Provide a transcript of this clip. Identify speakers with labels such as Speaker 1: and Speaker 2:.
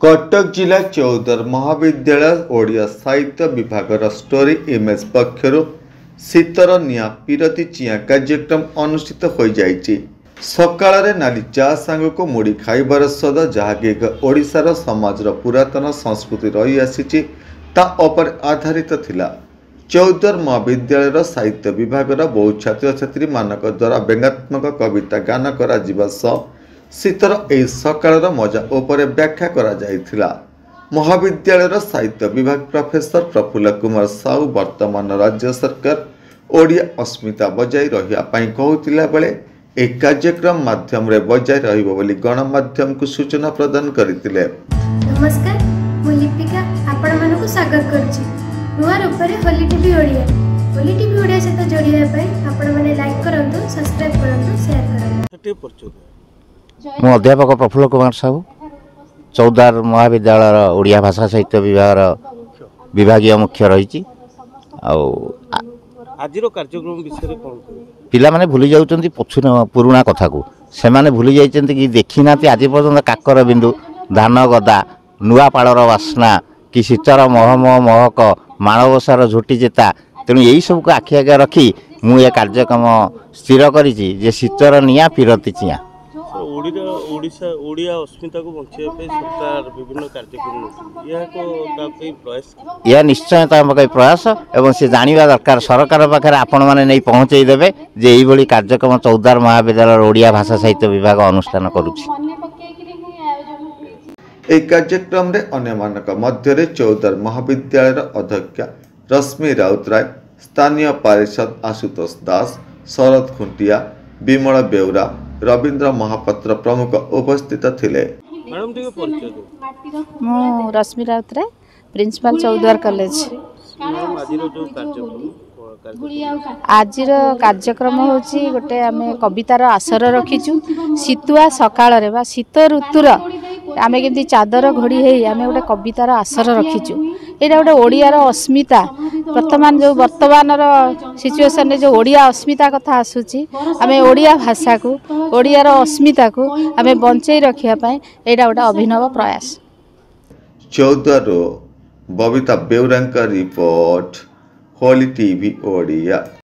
Speaker 1: कटक जिला चौदर महाविद्यालय ओडिया साहित्य विभाग स्टोरी इमेज पक्षर शीतर निया पीरती चिया कार्यक्रम अनुष्ठित हो जाइछि। सकाळ नाली चा सांग को मुड़ी खाइबार स्वाद जहाँकि एक ओडिशार समाजर पुरातन संस्कृति रही आसी ता उपर आधारित थिला। चौदर महाविद्यालय साहित्य विभाग बहु छात्र छात्री मानक द्वारा व्यंगात्मक कविता गान करा जिबा शीतर एही सकाळर मजा उपर व्याख्या करा जाइथिला। महाविद्यालय साहित्य विभाग प्रोफेसर प्रफुल्ल कुमार साहू वर्तमान राज्य सरकार ओडिया अस्मिता बजाई रहिया पई कहउतिला बेले ए कार्यक्रम माध्यम रे बजाई रहिबो बोली गणमाध्यम को सूचना प्रदान करथिले।
Speaker 2: नमस्कार, मु लिपिका आपण मानको स्वागत करछि नुआ रूपरे होली टीवी ओडिया सहित जोड़िया पई आपण माने लाइक करंतु, सब्सक्राइब करंतु, शेयर करंतु।
Speaker 3: मु अध्यापक प्रफुल्ल कुमार साहू चौदार महाविद्यालय ओडिया भाषा साहित्य विभागीय मुख्य रही।
Speaker 4: आजिर कार्यक्रम विषय
Speaker 3: पिला माने भूली जाउचंती पुराणा कथा को से माने भूली जाइचंती कि देखी नाती आज पर्यंत काकर बिंदु धान गदा नुआ पाड़र वासना कि शीतर महमह महक माणवसार झोटी चेता तेणु यही सब को आखि आगे रखी मु ये कार्यक्रम स्थिर करिछि जे शीतर निया पीरती चिया।
Speaker 4: ओडिया अस्मिता को बंचाइबा पे सरकार विभिन्न कार्यक्रम
Speaker 3: यह निश्चय प्रयास एवं से जानिबा दरकार सरकार पाखरे आपण माने नहीं पहुंचाई देबे जे एही भली कार्यक्रम चौदार महाविद्यालय ओडिया भाषा साहित्य विभाग अनुष्ठान करूछि।
Speaker 1: ए कार्यक्रम रे अन्य मानक मध्य रे चौदार महाविद्यालय अध्यक्ष रश्मि राउतराय, स्थानीय पारिषद आशुतोष दास, शरद खुंटिया, विमल बेउरा, रवींद्र महापात्र प्रमुख उपस्थित थिले।
Speaker 5: मु रश्मि राउतराय, प्रिंसिपल चौद्वार कॉलेज। आज कार्यक्रम होची गोटे आमे कवितार आसर रखीचु शीतुआ सकाळ रे बा शीत ऋतुर आमे केमती चादर घोड़ी हेई आमे गोटे कवितार आसर रखीचु। एटा गोटे ओडियार अस्मिता वर्तमान सिचुएशन रे जो ओडिया अस्मिता कथा आसुची आमे ओडिया भाषा को ओडियार अस्मिता को आमे बंचई रखिया पई एटा गोटे अभिनव प्रयास।
Speaker 1: चौदर बबिता बेउरांका रिपोर्ट होली टीवी ओडिया।